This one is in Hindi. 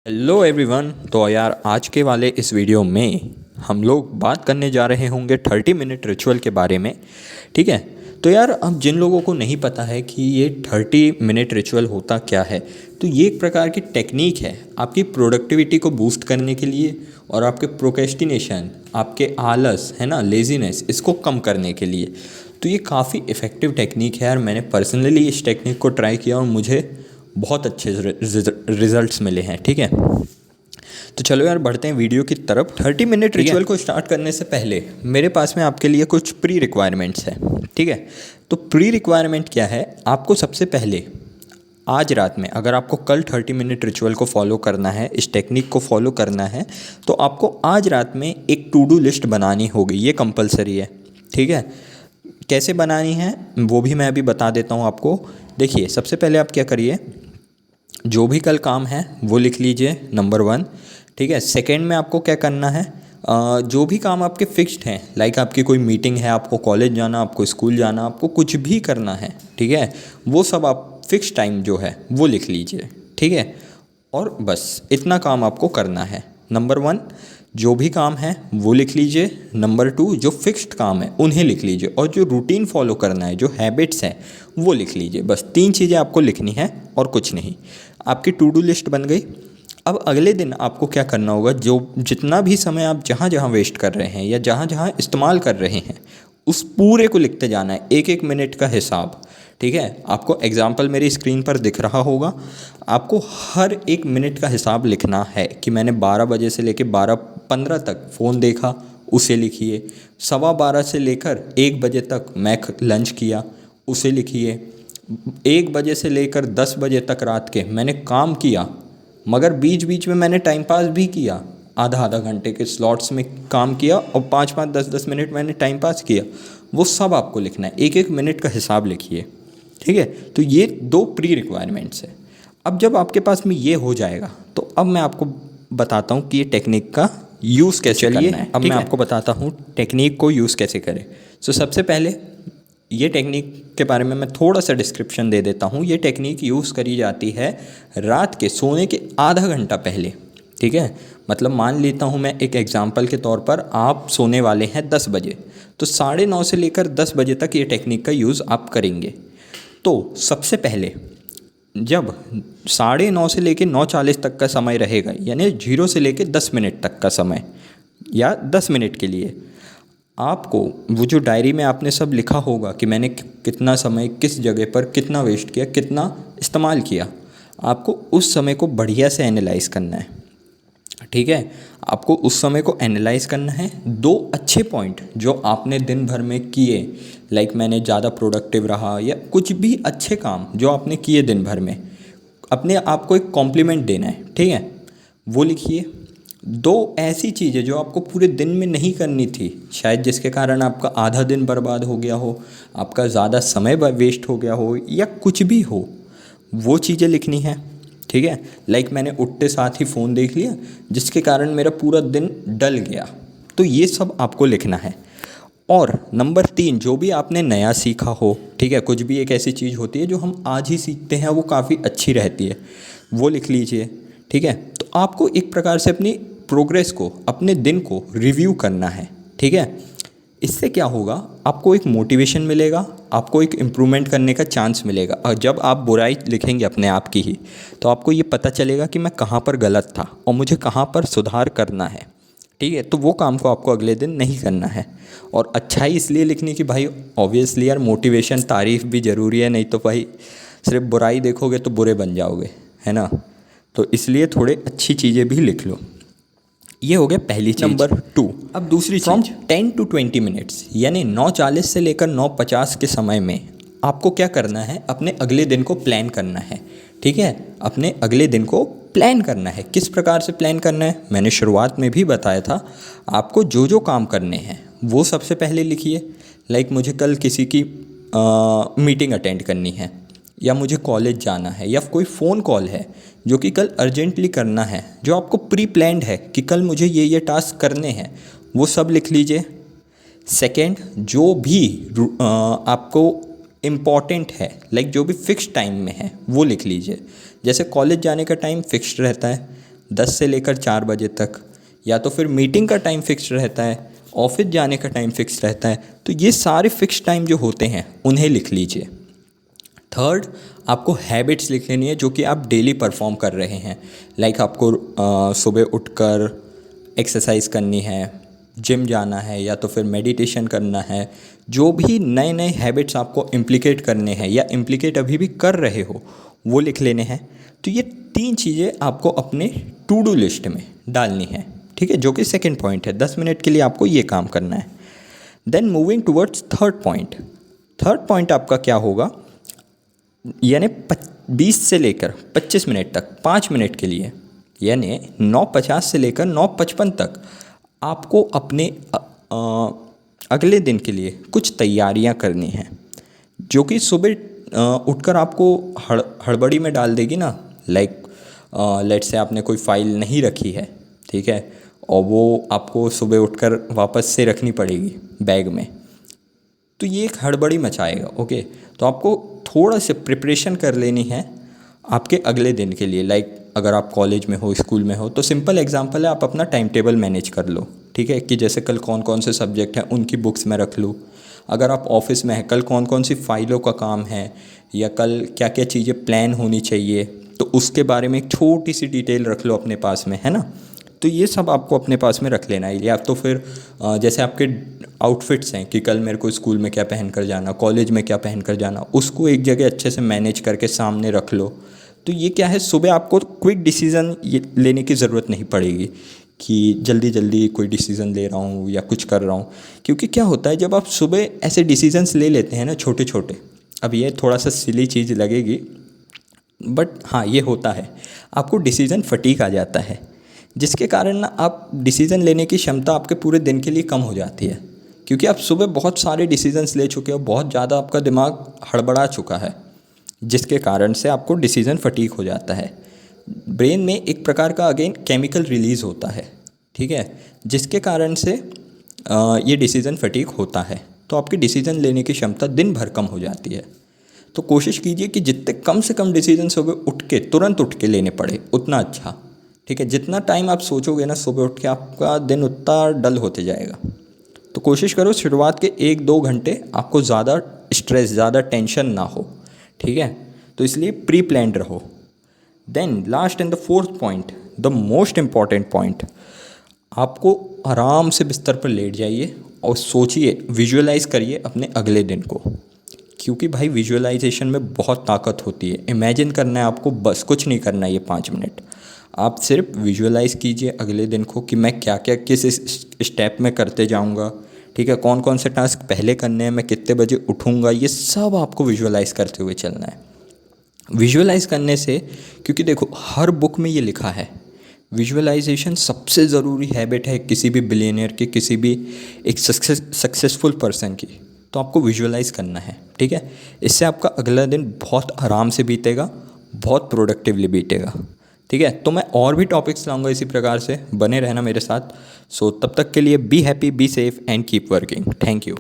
Hello everyone. तो यार आज के वाले इस वीडियो में हम लोग बात करने जा रहे होंगे 30 मिनट रिचुअल के बारे में। ठीक है। तो यार अब जिन लोगों को नहीं पता है कि ये 30 मिनट रिचुअल होता क्या है, तो ये एक प्रकार की टेक्निक है आपकी प्रोडक्टिविटी को बूस्ट करने के लिए और आपके प्रोक्रेस्टिनेशन, आपके आलस है ना, लेज़ीनेस, इसको कम करने के लिए। तो ये काफ़ी इफ़ेक्टिव टेक्निक है यार। मैंने पर्सनली इस टेक्निक को ट्राई किया और मुझे बहुत अच्छे रिजल्ट्स मिले हैं। ठीक है। तो चलो यार बढ़ते हैं वीडियो की तरफ। 30 मिनट रिचुअल को स्टार्ट करने से पहले मेरे पास में आपके लिए कुछ प्री रिक्वायरमेंट्स है। ठीक है। तो प्री रिक्वायरमेंट क्या है, आपको सबसे पहले आज रात में, अगर आपको कल 30 मिनट रिचुअल को फॉलो करना है, इस टेक्निक को फॉलो करना है, तो आपको आज रात में एक टू डू लिस्ट बनानी होगी। ये कंपलसरी है। ठीक है। कैसे बनानी है वो भी मैं अभी बता देता हूँ आपको। देखिए, सबसे पहले आप क्या करिए, जो भी कल काम है वो लिख लीजिए, नंबर 1। ठीक है। सेकंड में आपको क्या करना है, जो भी काम आपके फिक्स्ड हैं, लाइक आपकी कोई मीटिंग है, आपको कॉलेज जाना, आपको स्कूल जाना, आपको कुछ भी करना है, ठीक है, वो सब आप फिक्स टाइम जो है वो लिख लीजिए। ठीक है। और बस इतना काम आपको करना है। नंबर 1 जो भी काम है वो लिख लीजिए। नंबर 2 जो फिक्स्ड काम है उन्हें लिख लीजिए। और जो रूटीन फॉलो करना है, जो हैबिट्स हैं, वो लिख लीजिए। बस 3 चीज़ें आपको लिखनी है और कुछ नहीं। आपकी टू डू लिस्ट बन गई। अब अगले दिन आपको क्या करना होगा, जो जितना भी समय आप जहाँ जहाँ वेस्ट कर रहे हैं या जहाँ जहाँ इस्तेमाल कर रहे हैं, उस पूरे को लिखते जाना है, एक एक मिनट का हिसाब। ठीक है। आपको एग्जाम्पल मेरी स्क्रीन पर दिख रहा होगा। आपको हर एक मिनट का हिसाब लिखना है कि मैंने 12 बजे से लेकर 12:15 तक फ़ोन देखा, उसे लिखिए। 12:15 से लेकर 1 बजे तक मैं लंच किया, उसे लिखिए। 1 बजे से लेकर 10 बजे तक रात के मैंने काम किया, मगर बीच बीच में मैंने टाइम पास भी किया। आधा आधा घंटे के स्लॉट्स में काम किया और 5-5, 10-10 मिनट मैंने टाइम पास किया। वो सब आपको लिखना है, एक एक मिनट का हिसाब लिखिए। ठीक है। तो ये 2 प्री रिक्वायरमेंट्स है। अब जब आपके पास में ये हो जाएगा, तो अब मैं आपको बताता हूँ कि ये टेक्निक का यूज़ कैसे करना है। अब मैं आपको बताता हूँ टेक्निक को यूज़ कैसे करें। सो सबसे पहले ये टेक्निक के बारे में मैं थोड़ा सा डिस्क्रिप्शन दे देता हूँ। ये टेक्निक यूज़ करी जाती है रात के सोने के आधा घंटा पहले। ठीक है। मतलब मान लेता हूँ मैं एक एग्जांपल के तौर पर, आप सोने वाले हैं 10 बजे, तो 9:30 से लेकर 10 बजे तक ये टेक्निक का यूज़ आप करेंगे। तो सबसे पहले जब 9:30 से लेकर 9:40 तक का समय रहेगा, यानी 0 से लेकर 10 मिनट तक का समय, या 10 मिनट के लिए आपको वो जो डायरी में आपने सब लिखा होगा कि मैंने कितना समय किस जगह पर कितना वेस्ट किया, कितना इस्तेमाल किया, आपको उस समय को बढ़िया से एनालाइज करना है। ठीक है। आपको उस समय को एनालाइज करना है। 2 अच्छे पॉइंट जो आपने दिन भर में किए, लाइक मैंने ज़्यादा प्रोडक्टिव रहा या कुछ भी अच्छे काम जो आपने किए दिन भर में, अपने आप को एक कॉम्प्लीमेंट देना है। ठीक है। वो लिखिए। 2 ऐसी चीज़ें जो आपको पूरे दिन में नहीं करनी थी, शायद जिसके कारण आपका आधा दिन बर्बाद हो गया हो, आपका ज़्यादा समय वेस्ट हो गया हो, या कुछ भी हो, वो चीज़ें लिखनी है। ठीक है। लाइक मैंने उठते साथ ही फ़ोन देख लिया, जिसके कारण मेरा पूरा दिन डल गया, तो ये सब आपको लिखना है। और नंबर 3 जो भी आपने नया सीखा हो, ठीक है, कुछ भी एक ऐसी चीज़ होती है जो हम आज ही सीखते हैं, वो काफ़ी अच्छी रहती है, वो लिख लीजिए। ठीक है। तो आपको एक प्रकार से अपनी प्रोग्रेस को, अपने दिन को रिव्यू करना है। ठीक है। इससे क्या होगा, आपको एक मोटिवेशन मिलेगा, आपको एक इम्प्रूवमेंट करने का चांस मिलेगा। और जब आप बुराई लिखेंगे अपने आप की ही, तो आपको ये पता चलेगा कि मैं कहाँ पर गलत था और मुझे कहाँ पर सुधार करना है। ठीक है। तो वो काम को आपको अगले दिन नहीं करना है। और अच्छाई इसलिए लिखनी कि भाई ऑब्वियसली यार, मोटिवेशन, तारीफ़ भी ज़रूरी है, नहीं तो भाई सिर्फ बुराई देखोगे तो बुरे बन जाओगे, है ना। तो इसलिए थोड़े अच्छी चीज़ें भी लिख लो। ये हो गया पहली चीज़। नंबर 2, अब दूसरी फ्रॉम 10 to 20 मिनट्स, यानी 9:40 से लेकर 9:50 के समय में आपको क्या करना है, अपने अगले दिन को प्लान करना है। ठीक है। अपने अगले दिन को प्लान करना है। किस प्रकार से प्लान करना है, मैंने शुरुआत में भी बताया था। आपको जो जो काम करने हैं वो सबसे पहले लिखिए। लाइक मुझे कल किसी की मीटिंग अटेंड करनी है, या मुझे कॉलेज जाना है, या कोई फ़ोन कॉल है जो कि कल अर्जेंटली करना है, जो आपको प्री प्लान्ड है कि कल मुझे ये टास्क करने हैं, वो सब लिख लीजिए। सेकंड, जो भी आपको इम्पॉर्टेंट है, लाइक जो भी फिक्स टाइम में है, वो लिख लीजिए। जैसे कॉलेज जाने का टाइम फिक्स्ड रहता है, 10 से लेकर 4 बजे तक, या तो फिर मीटिंग का टाइम फिक्स रहता है, ऑफिस जाने का टाइम फिक्स रहता है। तो ये सारे फिक्स टाइम जो होते हैं उन्हें लिख लीजिए। थर्ड, आपको हैबिट्स लिख लेनी है जो कि आप डेली परफॉर्म कर रहे हैं। लाइक आपको सुबह उठकर एक्सरसाइज करनी है, जिम जाना है, या तो फिर मेडिटेशन करना है। जो भी नए नए हैबिट्स आपको इम्प्लीकेट करने हैं या इम्प्लीकेट अभी भी कर रहे हो वो लिख लेने हैं। तो ये 3 चीज़ें आपको अपने टू डू लिस्ट में डालनी है, ठीक है, जो कि सेकंड पॉइंट है। 10 मिनट के लिए आपको ये काम करना है। Then moving towards third point. Third point आपका क्या होगा, यानी 20 से लेकर 25 मिनट तक 5 मिनट के लिए, यानी 9:50 से लेकर 9:55 तक आपको अपने अगले दिन के लिए कुछ तैयारियां करनी हैं, जो कि सुबह उठकर आपको हड़बड़ी में डाल देगी ना। लाइक लेट्स से आपने कोई फाइल नहीं रखी है, ठीक है, और वो आपको सुबह उठकर वापस से रखनी पड़ेगी बैग में, तो ये एक हड़बड़ी मचाएगा। ओके, तो आपको थोड़ा सा प्रिपरेशन कर लेनी है आपके अगले दिन के लिए। लाइक अगर आप कॉलेज में हो, स्कूल में हो, तो सिंपल एग्जांपल है, आप अपना टाइम टेबल मैनेज कर लो, ठीक है, कि जैसे कल कौन कौन से सब्जेक्ट हैं उनकी बुक्स मैं रख लूँ। अगर आप ऑफिस में हैं, कल कौन कौन सी फाइलों का काम है या कल क्या क्या चीज़ें प्लान होनी चाहिए, तो उसके बारे में एक छोटी सी डिटेल रख लो अपने पास में, है ना। तो ये सब आपको अपने पास में रख लेना है। या तो फिर जैसे आपके आउटफिट्स हैं कि कल मेरे को स्कूल में क्या पहन कर जाना, कॉलेज में क्या पहन कर जाना, उसको एक जगह अच्छे से मैनेज करके सामने रख लो। तो ये क्या है, सुबह आपको क्विक डिसीज़न लेने की ज़रूरत नहीं पड़ेगी कि जल्दी जल्दी कोई डिसीज़न ले रहा हूँ या कुछ कर रहा हूँ। क्योंकि क्या होता है, जब आप सुबह ऐसे डिसीजंस ले लेते हैं ना छोटे छोटे, अब ये थोड़ा सा सिली चीज़ लगेगी बट हाँ ये होता है, आपको डिसीज़न फटीग आ जाता है, जिसके कारण ना आप डिसीज़न लेने की क्षमता आपके पूरे दिन के लिए कम हो जाती है। क्योंकि आप सुबह बहुत सारे डिसीजंस ले चुके हो, बहुत ज़्यादा आपका दिमाग हड़बड़ा चुका है, जिसके कारण से आपको डिसीज़न फटीग हो जाता है। ब्रेन में एक प्रकार का अगेन केमिकल रिलीज़ होता है, ठीक है, जिसके कारण से ये डिसीज़न फटीग होता है। तो आपकी डिसीज़न लेने की क्षमता दिन भर कम हो जाती है। तो कोशिश कीजिए कि जितने कम से कम डिसीजन सुबह उठ के तुरंत उठ के लेने पड़े उतना अच्छा, ठीक है। जितना टाइम आप सोचोगे ना सुबह उठ के, आपका दिन उतना डल होते जाएगा। तो कोशिश करो शुरुआत के 1-2 घंटे आपको ज़्यादा स्ट्रेस, ज़्यादा टेंशन ना हो, ठीक है। तो इसलिए प्री प्लान्ड रहो। Then last and the fourth point, the most important point, आपको आराम से बिस्तर पर लेट जाइए और सोचिए, विजुअलाइज करिए अपने अगले दिन को। क्योंकि भाई विजुअलाइजेशन में बहुत ताकत होती है। इमेजिन करना है आपको, बस कुछ नहीं करना है ये 5 मिनट। आप सिर्फ विजुअलाइज कीजिए अगले दिन को कि मैं क्या क्या किस स्टेप में करते जाऊंगा, ठीक है, कौन कौन से टास्क पहले करने हैं, मैं कितने बजे उठूंगा, ये सब आपको विजुअलाइज करते हुए चलना है। विजुअलाइज करने से, क्योंकि देखो हर बुक में ये लिखा है, विजुअलाइजेशन सबसे ज़रूरी हैबिट है किसी भी बिलियनियर की, किसी भी एक सक्सेसफुल पर्सन की। तो आपको विजुअलाइज करना है, ठीक है। इससे आपका अगला दिन बहुत आराम से बीतेगा, बहुत प्रोडक्टिवली बीतेगा, ठीक है। तो मैं और भी टॉपिक्स लाऊंगा इसी प्रकार से, बने रहना मेरे साथ। सो तब तक के लिए be happy, be safe and keep working. Thank you.